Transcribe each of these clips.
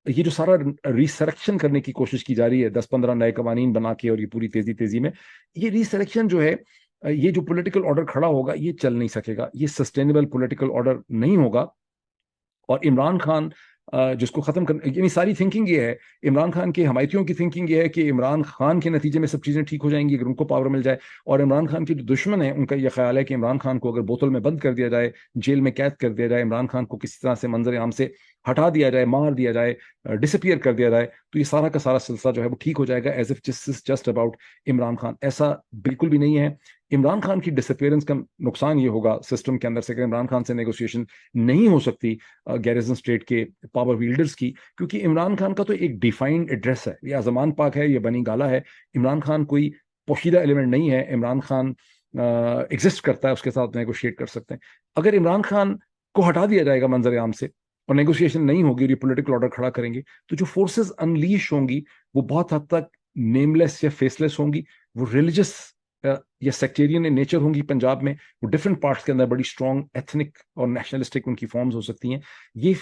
یہ جو سارا ریسلیکشن کرنے کی کوشش کی جا رہی ہے 10-15 نئے قوانین بنا کے، اور یہ پوری تیزی میں یہ ریسلیکشن جو ہے، یہ جو پولیٹیکل آرڈر کھڑا ہوگا یہ چل نہیں سکے گا، یہ سسٹینیبل پولیٹیکل آرڈر نہیں ہوگا. اور عمران خان جس کو ختم کر، یعنی ساری تھنکنگ یہ ہے، عمران خان کے حمایتیوں کی تھنکنگ یہ ہے کہ عمران خان کے نتیجے میں سب چیزیں ٹھیک ہو جائیں گی اگر ان کو پاور مل جائے. اور عمران خان کے جو دشمن ہیں ان کا یہ خیال ہے کہ عمران خان کو اگر بوتل میں بند کر دیا جائے، جیل میں قید کر دیا جائے، عمران خان کو کسی طرح سے منظر عام سے ہٹا دیا جائے، مار دیا جائے، ڈسپیئر کر دیا جائے، تو یہ سارا کا سارا سلسلہ جو ہے وہ ٹھیک ہو جائے گا، as if just about Imran Khan. ایسا بالکل بھی نہیں ہے. عمران خان کی ڈسپیئرنس کا نقصان یہ ہوگا سسٹم کے اندر سے کہ عمران خان سے نیگوسیشن نہیں ہو سکتی گیرزن اسٹیٹ کے پاور ویلڈرز کی، کیونکہ عمران خان کا تو ایک ڈیفائنڈ ایڈریس ہے، یا زمان پاک ہے یا بنی گالا ہے. عمران خان کوئی پوشیدہ ایلیمنٹ نہیں ہے. عمران خان ایگزسٹ کرتا ہے، اس کے ساتھ نیگوشیٹ کر سکتے ہیں. اگر عمران خان کو ہٹا دیا جائے گا منظر عام سے اور نیگوشیشن نہیں ہوگی اور یہ پولیٹیکل آرڈر کھڑا کریں گے، تو جو فورسز انلیش ہوں گی وہ بہت حد تک نیم لیس یا فیس لیس ہوں گی. وہ ریلیجس یا سیکٹیرین نیچر ہوں گی پنجاب میں، وہ ڈفرنٹ پارٹس کے اندر بڑی اسٹرانگ ایتھنک اور نیشنلسٹک ان کی فارمز ہو سکتی ہیں. یہ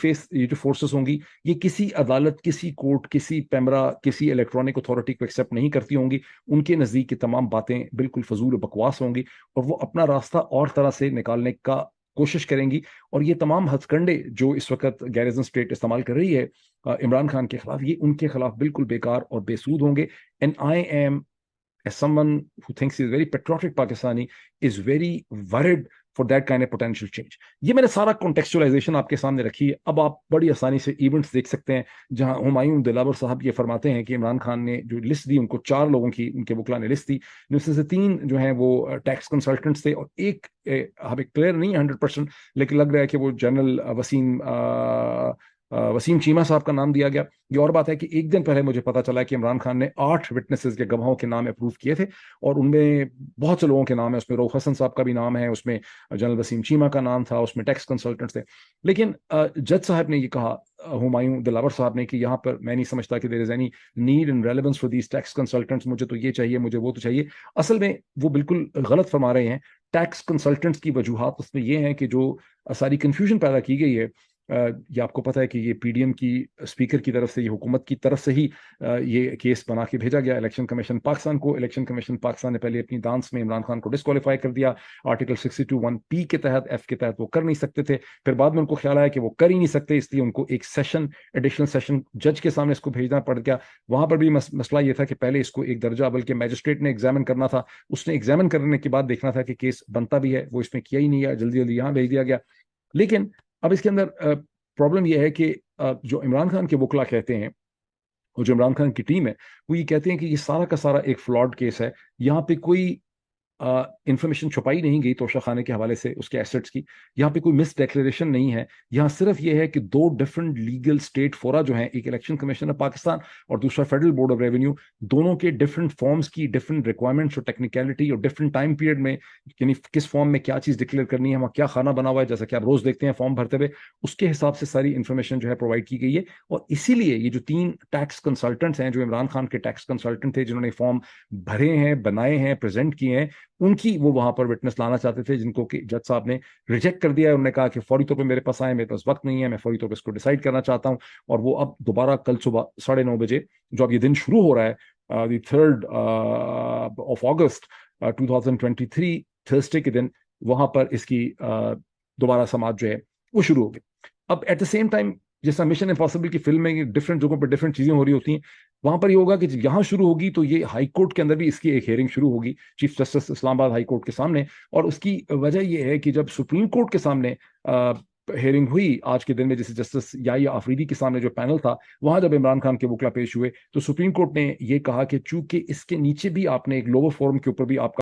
جو فورسز ہوں گی یہ کسی عدالت، کسی کورٹ، کسی پیمرا، کسی الیکٹرانک اتھارٹی کو ایکسیپٹ نہیں کرتی ہوں گی. ان کے نزدیک یہ تمام باتیں بالکل فضول و بکواس ہوں گی، اور وہ اپنا راستہ اور طرح سے نکالنے کا کوشش کریں گی. اور یہ تمام ہتھ کنڈے جو اس وقت گیرزن اسٹیٹ استعمال کر رہی ہے عمران خان کے خلاف، یہ ان کے خلاف بالکل بیکار اور بے سود ہوں گے. And I am as someone who thinks he is very patriotic Pakistani is very worried for that kind of potential change. یہ میں نے سارا کانٹیکسچوائزیشن آپ کے سامنے رکھی ہے. اب آپ بڑی آسانی سے ایونٹس دیکھ سکتے ہیں جہاں ہمایوں دلاور صاحب یہ فرماتے ہیں کہ عمران خان نے جو لسٹ دی، ان کو 4 لوگوں کی ان کے وکلا نے لسٹ دی، جس میں سے 3 جو ہیں وہ ٹیکس کنسلٹنٹس تھے، اور ایک ہمیں کلیئر نہیں 100%، لیکن لگ رہا ہے کہ وہ جنرل وسیم چیمہ صاحب کا نام دیا گیا. یہ اور بات ہے کہ ایک دن پہلے مجھے پتا چلا کہ عمران خان نے 8 وٹنسز کے گواہوں کے نام اپروو کیے تھے، اور ان میں بہت سے لوگوں کے نام ہیں. اس میں روف حسن صاحب کا بھی نام ہے، اس میں جنرل وسیم چیمہ کا نام تھا، اس میں ٹیکس کنسلٹنٹس تھے. لیکن جج صاحب نے یہ کہا، ہمایوں دلاور صاحب نے، کہ یہاں پر میں نہیں سمجھتا کہ there is any need and reliance for these tax consultants, مجھے تو یہ چاہیے، مجھے وہ تو چاہیے. اصل میں وہ بالکل غلط فرما رہے ہیں. ٹیکس کنسلٹنٹس کی وجوہات اس میں یہ ہیں کہ جو ساری کنفیوژن پیدا کی گئی ہے، یہ آپ کو پتا ہے کہ یہ پی ڈی ایم کی اسپیکر کی طرف سے، یہ حکومت کی طرف سے ہی یہ کیس بنا کے بھیجا گیا الیکشن کمیشن پاکستان کو. الیکشن کمیشن پاکستان نے پہلے اپنی دانس میں عمران خان کو ڈسکوالیفائی کر دیا آرٹیکل 62(1)(p) کے تحت، ایف کے تحت وہ کر نہیں سکتے تھے. پھر بعد میں ان کو خیال آیا کہ وہ کر ہی نہیں سکتے، اس لیے ان کو ایک ایڈیشنل سیشن جج کے سامنے اس کو بھیجنا پڑ گیا. وہاں پر بھی مسئلہ یہ تھا کہ پہلے اس کو ایک درجہ بلکہ میجسٹریٹ نے ایگزامن کرنا تھا. اس نے ایگزامن کرنے کے بعد دیکھنا تھا کہ کیس بنتا بھی ہے، وہ اس میں کیا ہی نہیں ہے، جلدی جلدی یہاں بھیج دیا گیا. لیکن اب اس کے اندر پرابلم یہ ہے کہ جو عمران خان کے وکلا کہتے ہیں، اور جو عمران خان کی ٹیم ہے، وہ یہ کہتے ہیں کہ یہ سارا کا سارا ایک فلاڈ کیس ہے. یہاں پہ کوئی انفارمیشن چھپائی نہیں گئی توشہ خانے کے حوالے سے اس کے ایسٹس کی. یہاں پہ کوئی مس ڈیکلیریشن نہیں ہے. یہاں صرف یہ ہے کہ 2 ڈفرنٹ لیگل اسٹیٹ فورا جو ہیں، ایک الیکشن کمیشن آف پاکستان اور دوسرا فیڈرل بورڈ آف ریونیو، دونوں کے ڈفرنٹ فارمز کی ڈفرنٹ ریکوائرمنٹس اور ٹیکنیکلٹی اور ڈفرنٹ ٹائم پیریڈ میں، یعنی کس فارم میں کیا چیز ڈکلیئر کرنی ہے، وہاں کیا خانہ بنا ہوا ہے، جیسا کہ آپ روز دیکھتے ہیں فارم بھرتے ہوئے، اس کے حساب سے ساری انفارمیشن جو ہے پرووائڈ کی گئی ہے. اور اسی لیے یہ جو 3 ٹیکس کنسلٹنٹس ہیں، جو عمران خان کے ٹیکس کنسلٹنٹ تھے، جنہوں نے فارم بھرے ہیں، بنائے ہیں، پریزنٹ کیے ہیں، ان کی وہ وہاں پر وٹنس لانا چاہتے تھے، جن کو کہ جج صاحب نے ریجیکٹ کر دیا ہے. انہوں نے کہا کہ فوری طور پہ میرے پاس آئے، میرے پاس وقت نہیں ہے، میں فوری طور پہ اس کو ڈیسائیڈ کرنا چاہتا ہوں. اور وہ اب دوبارہ کل صبح 9:30 بجے، جو اب یہ دن شروع ہو رہا ہے، دی 3rd of August 2023 تھرسڈے کے دن، وہاں پر اس کی دوبارہ سماعت جو ہے وہ شروع ہوگی. اب ایٹ دا سیم ٹائم، جیسا مشن امپاسبل کی فلم میں ڈفرنٹ جگہوں پہ ڈفرنٹ چیزیں ہو رہی ہوتی ہیں، وہاں پر یہ ہوگا کہ جب یہاں شروع ہوگی تو یہ ہائی کورٹ کے اندر بھی اس کی ایک ہیئرنگ شروع ہوگی، چیف جسٹس اسلام آباد ہائی کورٹ کے سامنے. اور اس کی وجہ یہ ہے کہ جب سپریم کورٹ کے سامنے ہیئرنگ ہوئی آج کے دن میں، جیسے جسٹس یحییٰ آفریدی کے سامنے جو پینل تھا، وہاں جب عمران خان کے وکلا پیش ہوئے تو سپریم کورٹ نے یہ کہا کہ چونکہ اس کے نیچے بھی آپ نے ایک لوور فورم کے اوپر بھی آپ کا